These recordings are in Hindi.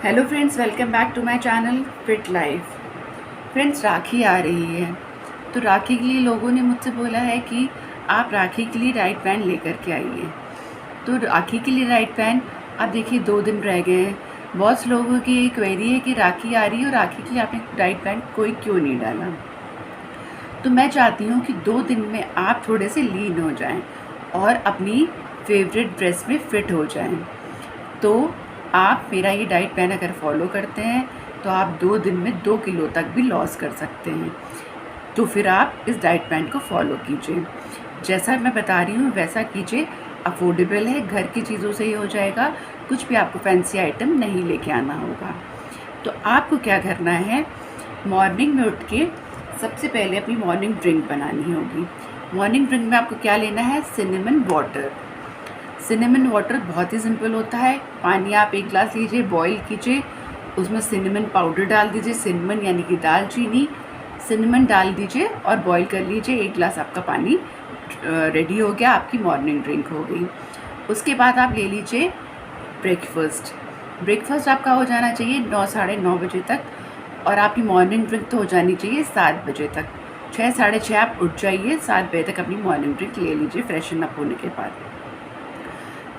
Hello friends, welcome back to my channel fit life. Friends, Rakhi आ रही है तो राखी के लिए लोगों ने मुझसे बोला है कि आप राखी के लिए राइट पैन लेकर के आइए। तो राखी के लिए राइट पैन, अब देखिए 2 दिन रह गए हैं। बहुत से लोगों की ये क्वेरी है कि राखी आ रही है और राखी के लिए आपने राइट पैन कोई क्यों नहीं डाला। तो मैं चाहती हूँ कि 2 दिन में आप थोड़े से लीन हो जाएं और अपनी फेवरेट ड्रेस में फ़िट हो जाएं। तो आप मेरा ये डाइट प्लान अगर फॉलो करते हैं तो आप 2 दिन में 2 किलो तक भी लॉस कर सकते हैं। तो फिर आप इस डाइट प्लान को फॉलो कीजिए, जैसा मैं बता रही हूँ वैसा कीजिए। अफोर्डेबल है, घर की चीज़ों से ही हो जाएगा, कुछ भी आपको फैंसी आइटम नहीं लेके आना होगा। तो आपको क्या करना है, मॉर्निंग में उठ के सबसे पहले अपनी मॉर्निंग ड्रिंक बनानी होगी। मॉर्निंग ड्रिंक में आपको क्या लेना है, सिनेमन वाटर। सिनेमन वाटर बहुत ही सिंपल होता है। पानी आप 1 गिलास लीजिए, बॉईल कीजिए, उसमें सिनेमन पाउडर डाल दीजिए, सिनेमन यानी कि दालचीनी, सिनेमन डाल दीजिए और बॉईल कर लीजिए। 1 गिलास आपका पानी रेडी हो गया, आपकी मॉर्निंग ड्रिंक हो गई। उसके बाद आप ले लीजिए ब्रेकफास्ट। ब्रेकफास्ट आपका हो जाना चाहिए 9 साढ़े 9 बजे तक और आपकी मॉर्निंग ड्रिंक तो हो जानी चाहिए 7 बजे तक। 6 साढ़े 6 आप उठ जाइए, 7 बजे तक अपनी मॉर्निंग ड्रिंक ले लीजिए फ्रेशन अप होने के बाद।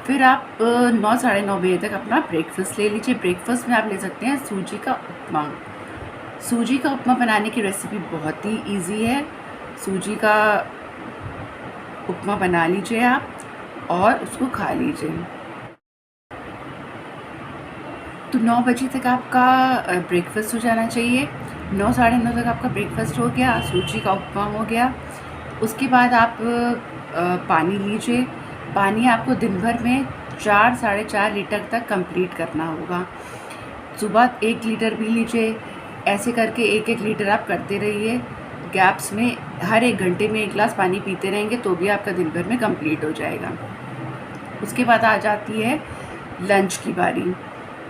फिर आप 9 साढ़े 9 बजे तक अपना ब्रेकफास्ट ले लीजिए। ब्रेकफास्ट में आप ले सकते हैं सूजी का उपमा। सूजी का उपमा बनाने की रेसिपी बहुत ही इजी है। सूजी का उपमा बना लीजिए आप और उसको खा लीजिए। तो 9 बजे तक आपका ब्रेकफास्ट हो जाना चाहिए। 9 साढ़े 9 तक आपका ब्रेकफास्ट हो गया, सूजी का उपमा हो गया। उसके बाद आप पानी लीजिए। पानी आपको दिन भर में 4 साढ़े 4 लीटर तक कंप्लीट करना होगा। सुबह 1 लीटर पी लीजिए, ऐसे करके 1-1 लीटर आप करते रहिए। गैप्स में हर 1 घंटे में 1 गिलास पानी पीते रहेंगे तो भी आपका दिन भर में कंप्लीट हो जाएगा। उसके बाद आ जाती है लंच की बारी।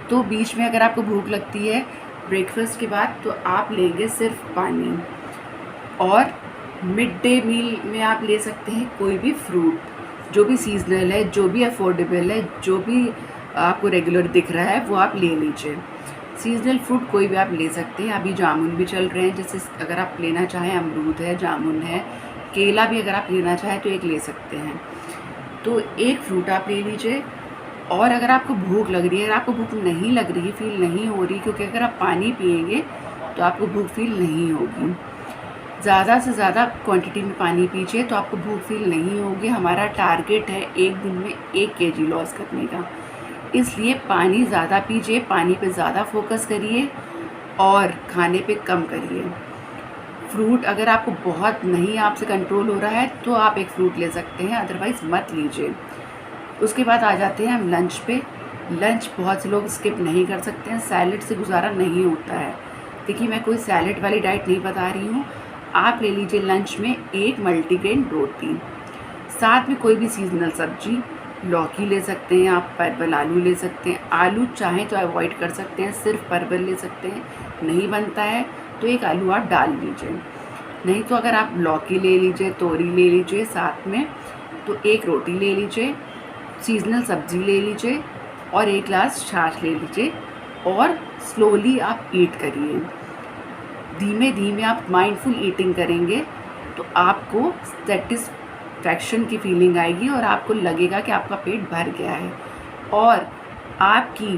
तो बीच में अगर आपको भूख लगती है ब्रेकफास्ट के बाद तो आप लेंगे सिर्फ पानी। और मिड डे मील में आप ले सकते हैं कोई भी फ्रूट, जो भी सीजनल है, जो भी अफोर्डेबल है, जो भी आपको रेगुलर दिख रहा है वो आप ले लीजिए। सीजनल फ्रूट कोई भी आप ले सकते हैं। अभी जामुन भी चल रहे हैं, जैसे अगर आप लेना चाहें अमरूद है, जामुन है, केला भी अगर आप लेना चाहें तो एक ले सकते हैं। तो एक फ्रूट आप ले लीजिए। और अगर आपको भूख लग रही है, अगर आपको भूख नहीं लग रही, फील नहीं हो रही, क्योंकि अगर आप पानी पिएंगे तो आपको भूख फील नहीं होगी। ज़्यादा से ज़्यादा क्वांटिटी में पानी पीजिए तो आपको भूख फील नहीं होगी। हमारा टारगेट है 1 दिन में 1 केजी लॉस करने का, इसलिए पानी ज़्यादा पीजिए, पानी पे ज़्यादा फोकस करिए और खाने पे कम करिए। फ्रूट अगर आपको बहुत नहीं आपसे कंट्रोल हो रहा है तो आप एक फ्रूट ले सकते हैं, अदरवाइज़ मत लीजिए। उसके बाद आ जाते हैं हम लंच पे। लंच बहुत से लोग स्किप नहीं कर सकते हैं, सैलेड से गुजारा नहीं होता है। देखिए, मैं कोई सैलेड वाली डाइट नहीं बता रही हूँ। आप ले लीजिए लंच में 1 मल्टीग्रेन रोटी, साथ में कोई भी सीजनल सब्जी। लौकी ले सकते हैं आप, परवल आलू ले सकते हैं। आलू चाहें तो अवॉइड कर सकते हैं, सिर्फ परवल ले सकते हैं। नहीं बनता है तो 1 आलू आप डाल लीजिए। नहीं तो अगर आप लौकी ले लीजिए, तोरी ले लीजिए साथ में, तो 1 रोटी ले लीजिए, सीजनल सब्जी ले लीजिए और 1 गिलास छाछ ले लीजिए और स्लोली आप ईट करिए। धीमे धीमे आप माइंडफुल ईटिंग करेंगे तो आपको सेटिस्फैक्शन की फीलिंग आएगी और आपको लगेगा कि आपका पेट भर गया है। और आपकी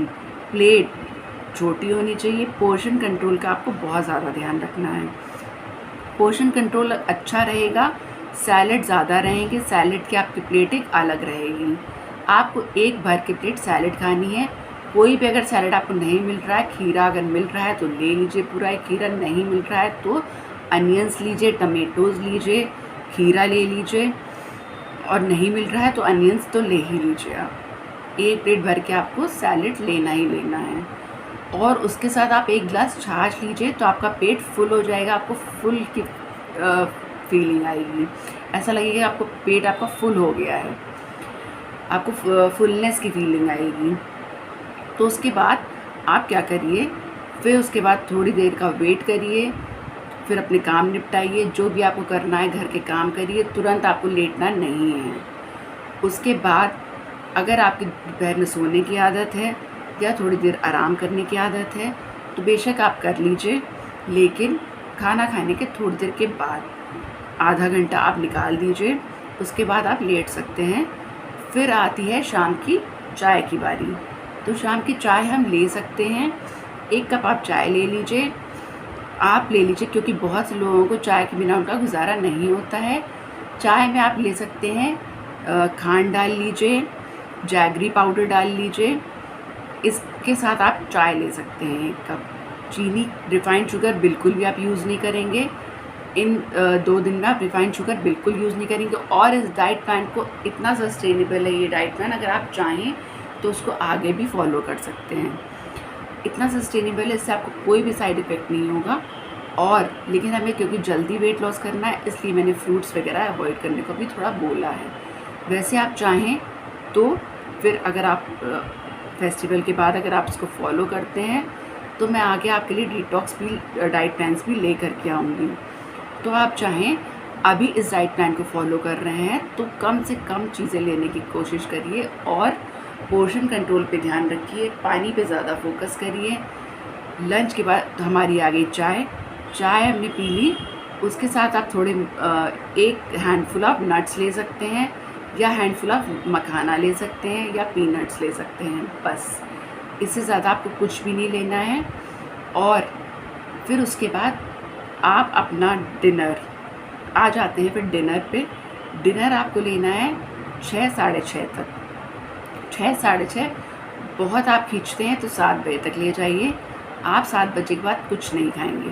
प्लेट छोटी होनी चाहिए। पोर्शन कंट्रोल का आपको बहुत ज़्यादा ध्यान रखना है। पोर्शन कंट्रोल अच्छा रहेगा, सैलेड ज़्यादा रहेंगे, सैलेड की आपकी प्लेट एक अलग रहेगी। आपको एक भर के प्लेट सैलेड खानी है। कोई भी अगर सैलेड आपको नहीं मिल रहा है, खीरा अगर मिल रहा है तो ले लीजिए पूरा एक खीरा, नहीं मिल रहा है तो अनियंस लीजिए, टमेटोज़ लीजिए, खीरा ले लीजिए, और नहीं मिल रहा है तो अनियंस तो ले ही लीजिए आप। 1 प्लेट भर के आपको सैलेड लेना ही लेना है। और उसके साथ आप 1 गिलास छाछ लीजिए तो आपका पेट फुल हो जाएगा। आपको फुल की फीलिंग आएगी, ऐसा लगेगा आपको पेट आपका फुल हो गया है, आपको फुलनेस की फीलिंग आएगी। तो उसके बाद आप क्या करिए, फिर उसके बाद थोड़ी देर का वेट करिए, फिर अपने काम निपटाइए। जो भी आपको करना है घर के काम करिए, तुरंत आपको लेटना नहीं है। उसके बाद अगर आपकी दोपहर में सोने की आदत है या थोड़ी देर आराम करने की आदत है तो बेशक आप कर लीजिए, लेकिन खाना खाने के थोड़ी देर के बाद आधा घंटा आप निकाल दीजिए, उसके बाद आप लेट सकते हैं। फिर आती है शाम की चाय की बारी। तो शाम की चाय हम ले सकते हैं, 1 कप आप चाय ले लीजिए, आप ले लीजिए, क्योंकि बहुत से लोगों को चाय के बिना उनका गुजारा नहीं होता है। चाय में आप ले सकते हैं खांड डाल लीजिए, जैगरी पाउडर डाल लीजिए, इसके साथ आप चाय ले सकते हैं 1 कप। चीनी, रिफ़ाइंड शुगर बिल्कुल भी आप यूज़ नहीं करेंगे। इन 2 दिन में आप रिफ़ाइंड शुगर बिल्कुल यूज़ नहीं करेंगे। और इस डाइट प्लान को इतना सस्टेनेबल है ये डाइट प्लान, अगर आप चाहें तो उसको आगे भी फॉलो कर सकते हैं। इतना सस्टेनेबल है, इससे आपको कोई भी साइड इफ़ेक्ट नहीं होगा। और लेकिन हमें क्योंकि जल्दी वेट लॉस करना है, इसलिए मैंने फ्रूट्स वगैरह अवॉइड करने को भी थोड़ा बोला है। वैसे आप चाहें तो फिर अगर आप फेस्टिवल के बाद अगर आप इसको फॉलो करते हैं तो मैं आगे आपके लिए डिटॉक्स भी डाइट प्लान्स भी ले कर के आऊँगी। तो आप चाहें अभी इस डाइट प्लान को फॉलो कर रहे हैं तो कम से कम चीज़ें लेने की कोशिश करिए और पोर्शन कंट्रोल पे ध्यान रखिए, पानी पे ज़्यादा फोकस करिए। लंच के बाद हमारी आ गई चाय, चाय हमने पी ली, उसके साथ आप थोड़े 1 हैंडफुल ऑफ नट्स ले सकते हैं या हैंडफुल ऑफ मखाना ले सकते हैं या पीनट्स ले सकते हैं, बस। इससे ज़्यादा आपको कुछ भी नहीं लेना है। और फिर उसके बाद आप अपना डिनर आ जाते हैं। फिर डिनर पे, डिनर आपको लेना है 6 साढ़े 6 तक। 6 साढ़े 6 बहुत आप खींचते हैं तो 7 बजे तक ले जाइए। आप 7 बजे के बाद कुछ नहीं खाएंगे।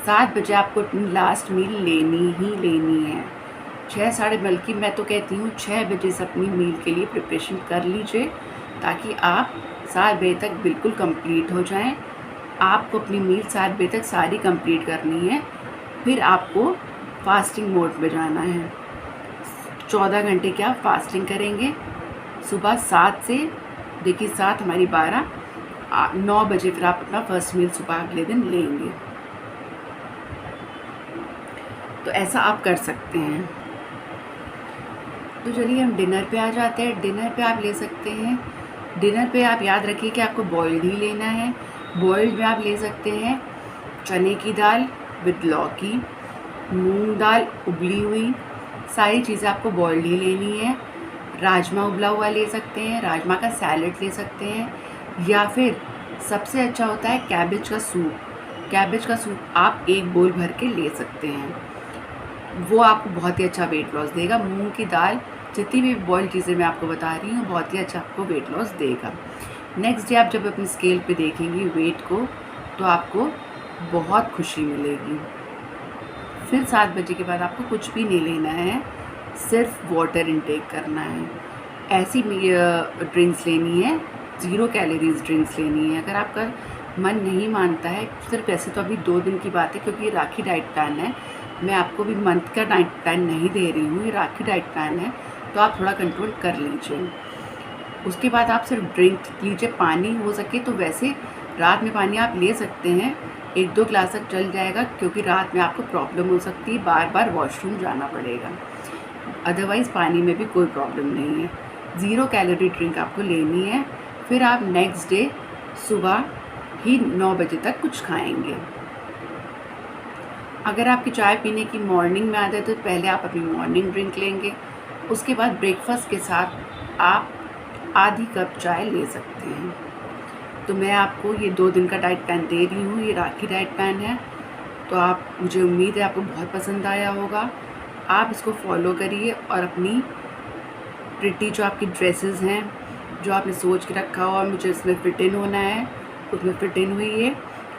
7 बजे आपको अपनी लास्ट मील लेनी ही लेनी है। 6 साढ़े, बल्कि मैं तो कहती हूँ 6 बजे से अपनी मील के लिए प्रिपरेशन कर लीजिए, ताकि आप 7 बजे तक बिल्कुल कंप्लीट हो जाएं। आपको अपनी मील 7 बजे तक सारी कंप्लीट करनी है। फिर आपको फास्टिंग मोड में जाना है। 14 घंटे की आप फास्टिंग करेंगे। सुबह 7 से, देखिए 7 हमारी 12, 9 बजे फिर आप अपना फर्स्ट मील सुबह अगले दिन लेंगे। तो ऐसा आप कर सकते हैं। तो चलिए हम डिनर पे आ जाते हैं। डिनर पे आप ले सकते हैं, डिनर पे आप याद रखिए कि आपको बॉइल्ड ही लेना है। बॉइल्ड में आप ले सकते हैं चने की दाल विद लौकी, मूंग दाल उबली हुई, सारी चीज़ें आपको बॉइल्ड ही लेनी है। राजमा उबला हुआ ले सकते हैं, राजमा का सैलेड ले सकते हैं, या फिर सबसे अच्छा होता है कैबेज का सूप। कैबेज का सूप आप 1 बोल भर के ले सकते हैं, वो आपको बहुत ही अच्छा वेट लॉस देगा। मूंग की दाल, जितनी भी बॉइल्ड चीज़ें मैं आपको बता रही हूँ, बहुत ही अच्छा आपको वेट लॉस देगा। नेक्स्ट डे आप जब अपनी स्केल पे देखेंगी वेट को, तो आपको बहुत खुशी मिलेगी। फिर 7 बजे के बाद आपको कुछ भी नहीं लेना है, सिर्फ वाटर इनटेक करना है। ऐसी ड्रिंक्स लेनी है, 0 कैलोरीज ड्रिंक्स लेनी है। अगर आपका मन नहीं मानता है, सिर्फ ऐसे तो अभी 2 दिन की बात है क्योंकि ये राखी डाइट प्लान है, मैं आपको भी मंथ का डाइट प्लान नहीं दे रही हूँ, ये राखी डाइट प्लान है, तो आप थोड़ा कंट्रोल कर लीजिए। उसके बाद आप सिर्फ ड्रिंक लीजिए, पानी हो सके तो वैसे रात में पानी आप ले सकते हैं, 1-2 ग्लास तक चल जाएगा, क्योंकि रात में आपको प्रॉब्लम हो सकती है, बार बार वॉशरूम जाना पड़ेगा। अदरवाइज़ पानी में भी कोई प्रॉब्लम नहीं है। 0 कैलोरी ड्रिंक आपको लेनी है। फिर आप नेक्स्ट डे सुबह ही 9 बजे तक कुछ खाएंगे। अगर आपकी चाय पीने की मॉर्निंग में आदत है तो पहले आप अपनी मॉर्निंग ड्रिंक लेंगे, उसके बाद ब्रेकफास्ट के साथ आप आधी कप चाय ले सकते हैं। तो मैं आपको ये 2 दिन का डाइट प्लान दे रही हूँ, ये राखी डाइट प्लान है। तो आप, मुझे उम्मीद है आपको बहुत पसंद आया होगा। आप इसको फॉलो करिए और अपनी प्रिटी जो आपकी ड्रेसेस हैं, जो आपने सोच के रखा हो और मुझे इसमें फिट इन होना है, उसमें फिट इन हुई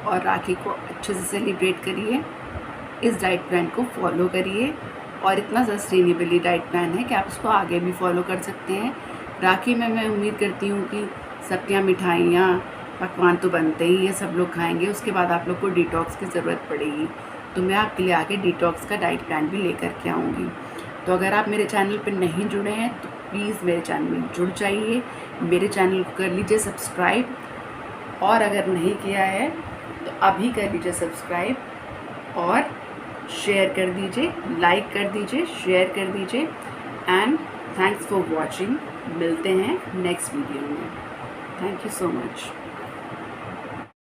और राखी को अच्छे से सेलिब्रेट करिए। इस डाइट प्लान को फॉलो करिए और इतना सस्टेनेबली डाइट प्लान है कि आप इसको आगे भी फॉलो कर सकते हैं। राखी में मैं उम्मीद करती हूँ कि सबके मिठाइयाँ पकवान तो बनते ही हैं, सब लोग खाएंगे, उसके बाद आप लोग को डिटॉक्स की ज़रूरत पड़ेगी, तो मैं आपके लिए आगे डिटॉक्स का डाइट प्लान भी लेकर के आऊँगी। तो अगर आप मेरे चैनल पर नहीं जुड़े हैं तो प्लीज़ मेरे चैनल में जुड़ जाइए, मेरे चैनल को कर लीजिए सब्सक्राइब, और अगर नहीं किया है तो अभी कर लीजिए सब्सक्राइब और शेयर कर दीजिए, लाइक कर दीजिए, शेयर कर दीजिए। And thanks for watching. मिलते हैं नेक्स्ट वीडियो में। Thank you so much.